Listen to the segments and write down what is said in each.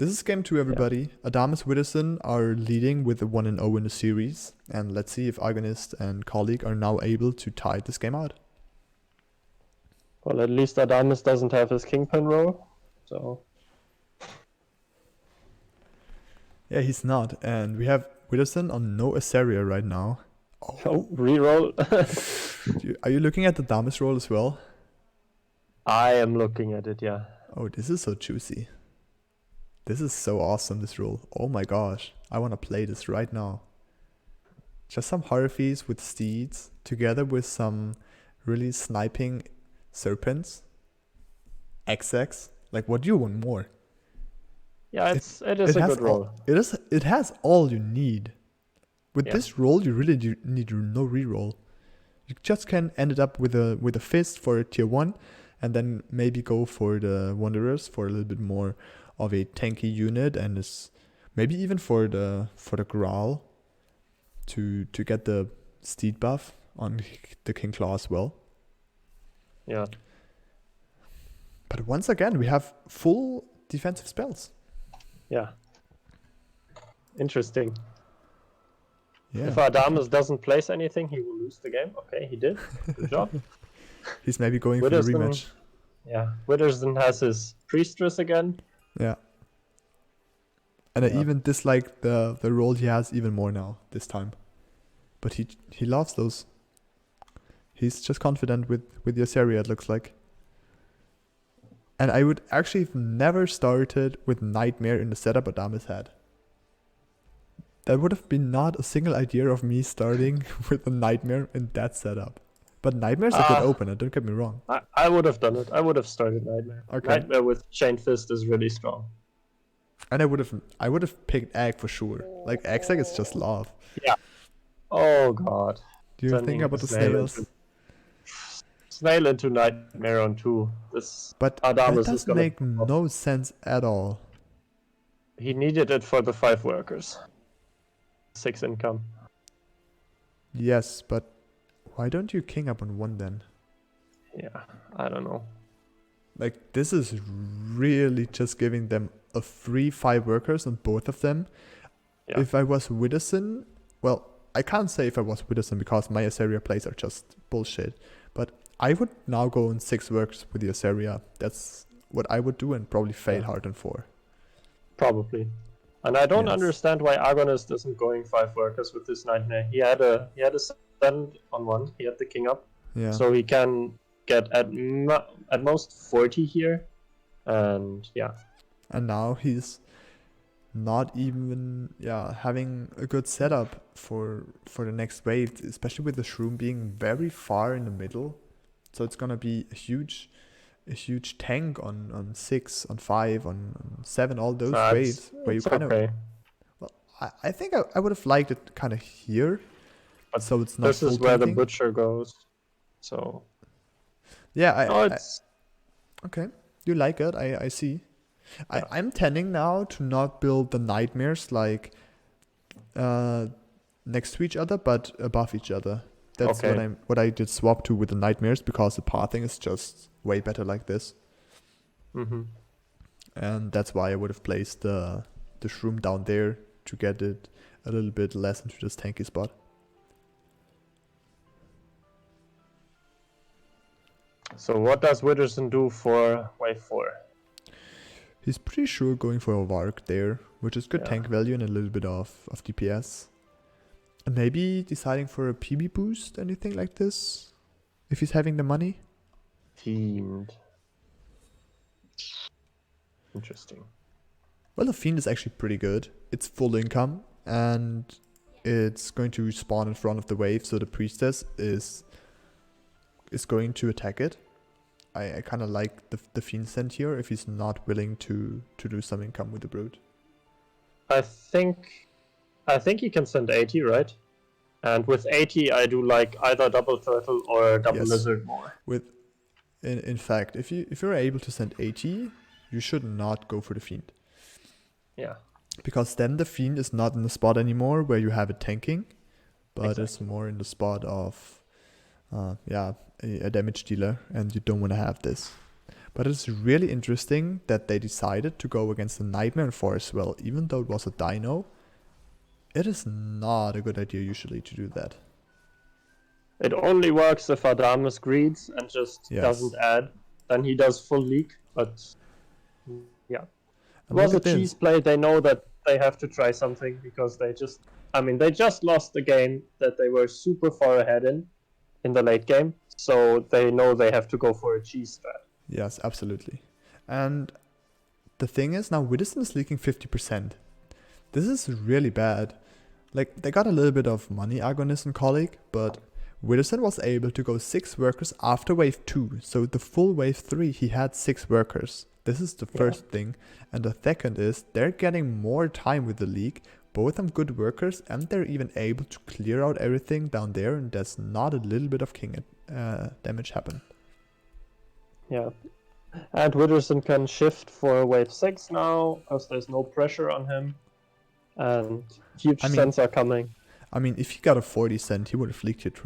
This is game 2, everybody. Adamus Witterson are leading with a 1-0 in the series. And let's see if Agonist and colleague are now able to tie this game out. Well, at least Adamus doesn't have his kingpin roll, so... Yeah, he's not. And we have Witterson on no Asaria right now. Oh, reroll. Are you looking at the Damus roll as well? I am looking at it, yeah. Oh, this is so juicy. This is so awesome, this roll. Oh my gosh. I want to play this right now. Just some Harfies with steeds together with some really sniping serpents. XX. Like, what do you want more? Yeah, it is a good roll. It has all you need. With this roll, you really need no reroll. You just can end it up with a fist for a tier 1, and then maybe go for the Wanderers for a little bit more of a tanky unit, and maybe even for the Graal to get the steed buff on the King Claw as well. Yeah. But once again, we have full defensive spells. Yeah. Interesting. Yeah. If Adamus doesn't place anything, he will lose the game. Okay, he did. Good job. He's maybe going for the rematch. Yeah, Witterson has his Priestess again. Yeah. And I even dislike the role he has even more now, this time. But he loves those. He's just confident with the Asaria, it looks like. And I would actually have never started with Nightmare in the setup Adamus had. That would have been not a single idea of me starting with a Nightmare in that setup. But Nightmare's a good opener, don't get me wrong. I would have done it. I would have started Nightmare. Okay. Nightmare with Chain Fist is really strong. And I would have picked Egg for sure. Like, Egg is just love. Yeah. Oh god. Do you think about the snails? Snail into Nightmare on 2. But Adamus that doesn't make no sense at all. He needed it for the 5 workers. 6 income. Yes, but why don't you king up on 1 then? Yeah, I don't know. Like, this is really just giving them a free 5 workers on both of them. Yeah. If I was Witterson, well, I can't say if I was Witterson because my Asaria plays are just bullshit. But I would now go on 6 workers with the Asaria. That's what I would do and probably fail hard on 4. Probably. And I don't understand why Agonist isn't going 5 workers with this Nightmare. He had a send on 1. He had the king up. Yeah. So he can get at most 40 here. And yeah. And now he's not even having a good setup for the next wave, especially with the Shroom being very far in the middle. So it's gonna be a huge tank on 6, on 5, on 7, all those waves where you kind of. Well, I think I would have liked it kind of here, but so it's not. This is where the butcher goes. So. Yeah, okay. You like it? I see. Yeah. I'm tending now to not build the Nightmares like next to each other, but above each other. That's what I did swap to with the Nightmares because the pathing is just way better like this. Mm-hmm. And that's why I would have placed the Shroom down there to get it a little bit less into this tanky spot. So what does Witterson do for wave 4? He's pretty sure going for a Varg there, which is good tank value and a little bit of DPS. And maybe deciding for a PB boost, anything like this, if he's having the money. Fiend. Interesting. Well, the Fiend is actually pretty good. It's full income, and it's going to spawn in front of the wave, so the Priestess is going to attack it. I kind of like the Fiend sent here if he's not willing to do some income with the Brute. I think he can send 80, right? And with 80, I do like either double turtle or double lizard more. In fact, if you're able to send 80, you should not go for the Fiend. Yeah. Because then the Fiend is not in the spot anymore where you have it tanking, but it's more in the spot of a damage dealer, and you don't want to have this. But it's really interesting that they decided to go against the Nightmare 4 as well, even though it was a dino. It is not a good idea usually to do that. It only works if Adamus greeds and just doesn't add. Then he does full leak, but yeah. It was a cheese play. They know that they have to try something because they just lost the game that they were super far ahead in the late game. So they know they have to go for a cheese strat. Yes, absolutely. And the thing is, now Widdowson is leaking 50%. This is really bad. Like, they got a little bit of money, Agonist and Colleague, but Widdowson was able to go 6 workers after wave 2. So the full wave 3, he had 6 workers. This is the first thing. And the second is, they're getting more time with the league. Both of them good workers, and they're even able to clear out everything down there, and there's not a little bit of king damage happen. Yeah. And Widdowson can shift for wave 6 now, because there's no pressure on him. And huge cents are coming. I mean, if he got a 40 cent, he would have leaked it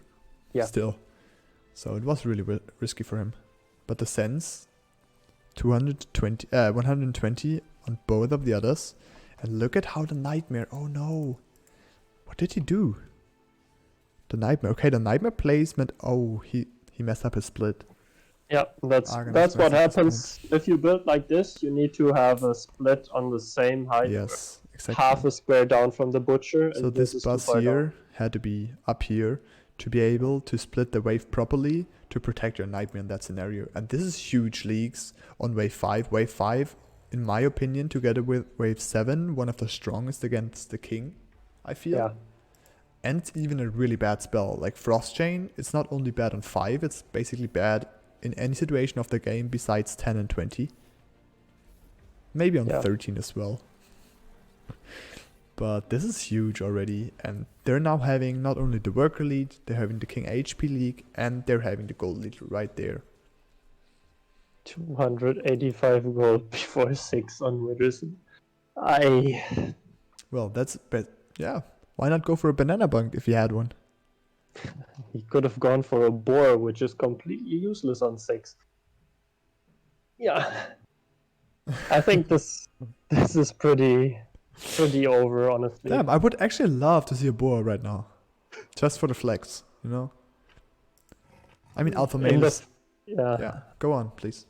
still. So it was really risky for him. But the cents, 120 on both of the others. And look at how the Nightmare, oh no. What did he do? The Nightmare, okay, the Nightmare placement, oh, he messed up his split. Yeah, that's what happens if you build like this. You need to have a split on the same height. Yes, exactly. Half a square down from the butcher. So this bus here had to be up here to be able to split the wave properly to protect your Nightmare in that scenario. And this is huge leaks on wave 5. Wave 5, in my opinion, together with wave 7, one of the strongest against the king, I feel. Yeah. And it's even a really bad spell. Like Frost Chain, it's not only bad on 5, it's basically bad in any situation of the game besides 10 and 20. Maybe on 13 as well. But this is huge already, and they're now having not only the worker lead, they're having the king HP league, and they're having the gold lead right there. 285 gold before 6 on Widdowson. Well, yeah. Why not go for a banana bunk if you had one? He could have gone for a boar, which is completely useless on 6. Yeah. I think this is pretty over, honestly. Damn, I would actually love to see a boar right now. Just for the flex, you know? I mean, Alpha Male yeah, go on, please.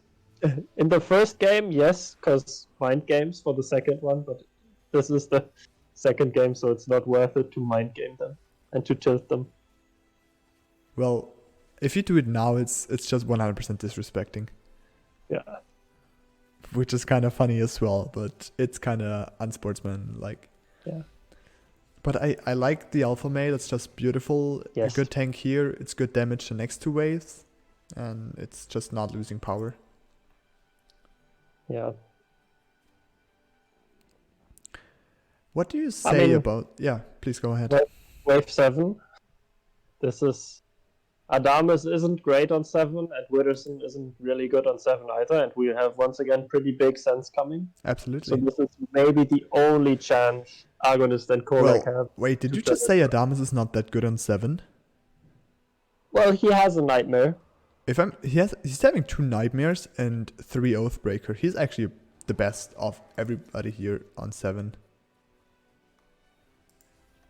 In the first game, yes, because mind games for the second one, but this is the second game, so it's not worth it to mind game them and to tilt them. Well, if you do it now, it's just 100% disrespecting. Yeah. Which is kind of funny as well, but it's kind of unsportsmanlike. Yeah. But I like the Alpha Male. It's just beautiful. Yes. A good tank here. It's good damage the next 2 waves. And it's just not losing power. Yeah. What do you say about... Yeah, please go ahead. Wave 7. This is... Adamus isn't great on 7, and Widdowson isn't really good on 7 either, and we have once again pretty big sense coming. Absolutely. So this is maybe the only chance Agonist and Korek have. Wait, did you just say Adamus is not that good on 7? Well, he has a Nightmare. He's having 2 Nightmares and 3 Oathbreaker. He's actually the best of everybody here on 7.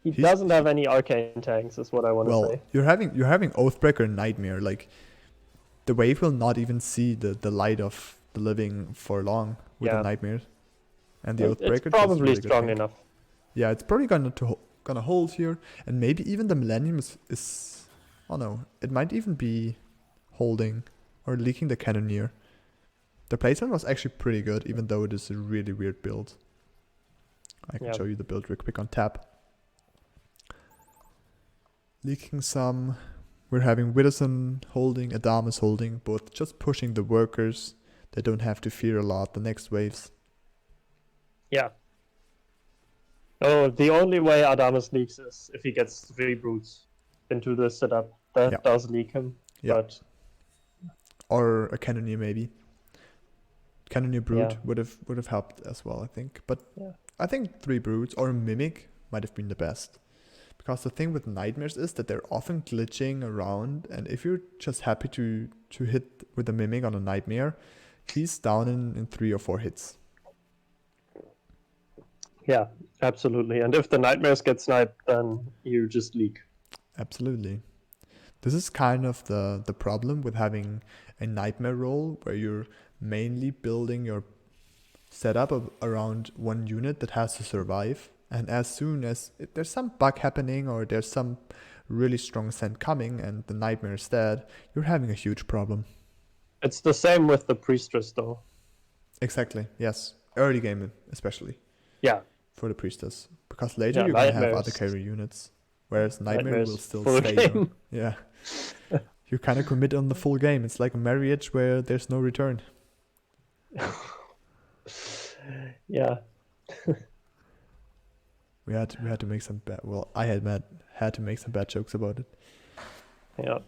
He doesn't have any arcane tanks, is what I want to say. Well, you're having Oathbreaker and Nightmare. Like, the wave will not even see the light of the living for long with the Nightmares. And the Oathbreaker. It's probably really strong enough. Yeah, it's probably gonna hold here, and maybe even the Millennium is oh no, it might even be holding or leaking the Cannoneer. The placement was actually pretty good, even though it is a really weird build. I can show you the build real quick on tap. Leaking some. We're having Widdowson holding, Adamus holding, both just pushing the workers. They don't have to fear a lot the next waves. Yeah. Oh, the only way Adamus leaks is if he gets 3 brutes into the setup. That does leak him. Yeah. But... Or a Cannoneer maybe. Cannoneer Brute would have helped as well, I think. But I think 3 brutes or a Mimic might have been the best. Because the thing with Nightmares is that they're often glitching around, and if you're just happy to hit with a Mimic on a Nightmare, he's down in 3 or 4 hits. Yeah, absolutely. And if the nightmares get sniped, then you just leak. Absolutely. This is kind of the problem with having a nightmare role where you're mainly building your setup around one unit that has to survive. And as soon as there's some bug happening or there's some really strong send coming and the nightmare is dead, you're having a huge problem. It's the same with the priestess though. Exactly, yes. Early game especially. Yeah. For the priestess. Because later you're going to have other carry units. Whereas Nightmare will still stay. Yeah. You kind of commit on the full game. It's like a marriage where there's no return. Yeah. we had to make some bad. Well, I had to make some bad jokes about it. Yeah.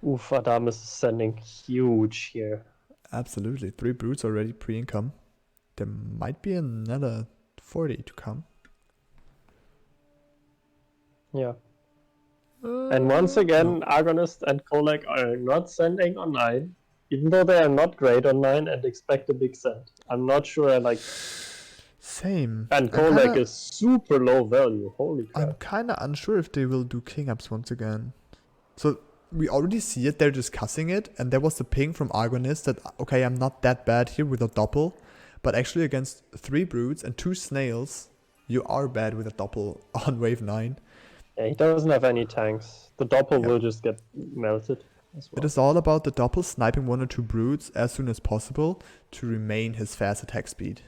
Oof, Adam is sending huge here. Absolutely, 3 brutes already pre-income. There might be another 40 to come. Yeah. And once again, Agonist and Kolek are not sending on 9, even though they are not great on 9 and expect a big send. I'm not sure I like... Same. And Kolek is super low value, holy crap. I'm kind of unsure if they will do king ups once again. So we already see it, they're discussing it, and there was the ping from Agonist that, okay, I'm not that bad here with a doppel, but actually against 3 brutes and 2 snails, you are bad with a doppel on wave 9. Yeah, he doesn't have any tanks. The doppel will just get melted as well. It is all about the doppel sniping 1 or 2 brutes as soon as possible to remain his fast attack speed.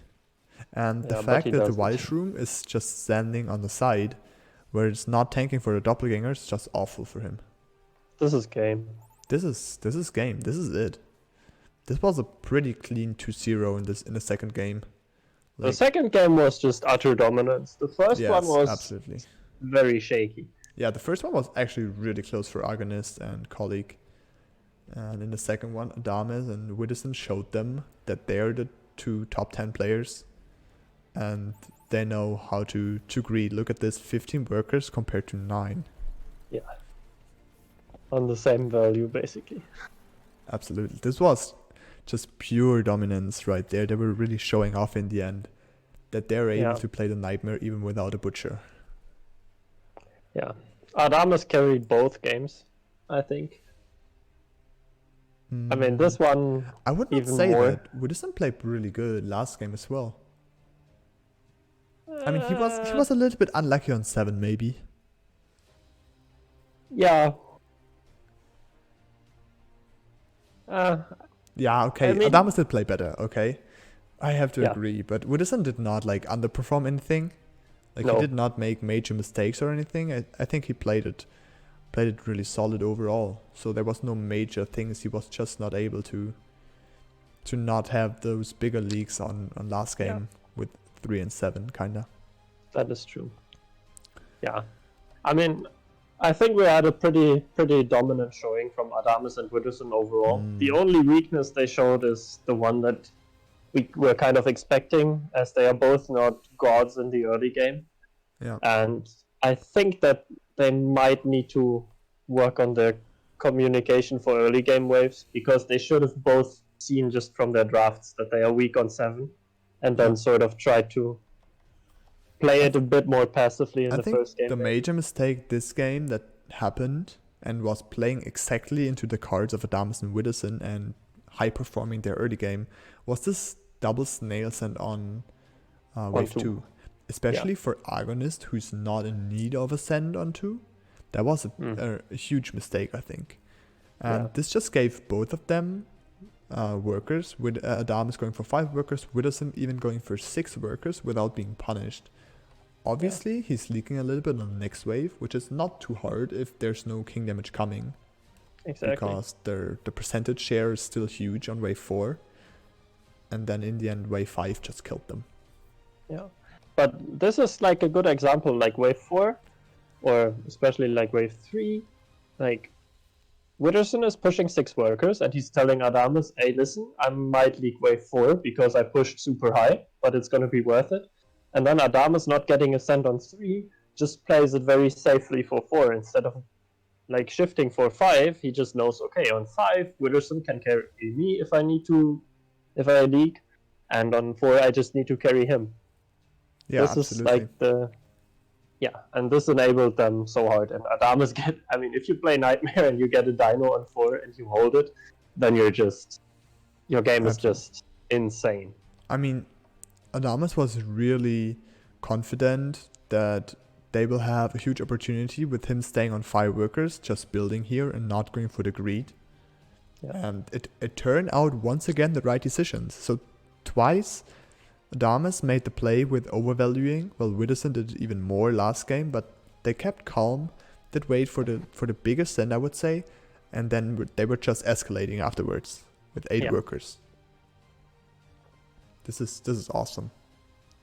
And the fact that the LIHL is just standing on the side, where it's not tanking for the doppelganger, is just awful for him. This is game. This is game. This is it. This was a pretty clean 2-0 in the second game. The second game was just utter dominance. The first one was absolutely very shaky. Yeah, the first one was actually really close for Agonist and Colleague. And in the second one, Adames and Widdison showed them that they're the 2 top 10 players. And they know how to greed. Look at this, 15 workers compared to 9. Yeah. On the same value, basically. Absolutely. This was just pure dominance right there. They were really showing off in the end that they're able to play the Nightmare even without a Butcher. Yeah. Adames carried both games, I think. I mean, this one I would not say more. That. Widdison played really good last game as well. I mean, he was a little bit unlucky on 7, maybe. Yeah. Yeah, okay. I mean, Adames did play better, okay. I have to agree, but Widdison did not like underperform anything. Like he did not make major mistakes or anything. I think he played it really solid overall. So there was no major things. He was just not able to not have those bigger leaks on last game with 3 and 7 kinda. That is true. Yeah. I mean, I think we had a pretty dominant showing from Adames and Widdison overall. The only weakness they showed is the one that we were kind of expecting, as they are both not gods in the early game. Yeah. And I think that they might need to work on their communication for early game waves, because they should have both seen just from their drafts that they are weak on 7, and then sort of try to play it a bit more passively in the first game. The major mistake this game that happened and was playing exactly into the cards of Adames and Widdison and high performing their early game was this double snail send on wave 2. Especially for Agonist, who's not in need of a send on 2. That was a huge mistake, I think. And this just gave both of them workers, with Adames going for 5 workers, Widdison even going for 6 workers without being punished. Obviously, he's leaking a little bit on the next wave, which is not too hard if there's no king damage coming. Exactly. Because the percentage share is still huge on wave 4. And then in the end, wave 5 just killed them. Yeah. But this is like a good example, like wave 4, or especially like wave 3. Like, Widdison is pushing 6 workers, and he's telling Adames, hey, listen, I might leak wave 4 because I pushed super high, but it's going to be worth it. And then Adames not getting a send on 3 just plays it very safely for 4 instead of like shifting for 5, he just knows, okay, on 5, Witherson can carry me if I leak, and on 4, I just need to carry him. Yeah, this absolutely. is like and this enabled them so hard. And Adamas if you play Nightmare and you get a Dino on 4 and you hold it, then your game is just insane. I mean, Adamas was really confident that they will have a huge opportunity with him staying on 5 workers, just building here and not going for the greed. Yeah. And it turned out once again the right decisions. So twice Adamas made the play with overvaluing. Well, Witherson did even more last game, but they kept calm, did wait for the biggest send, I would say, and then they were just escalating afterwards with 8 workers. This is awesome.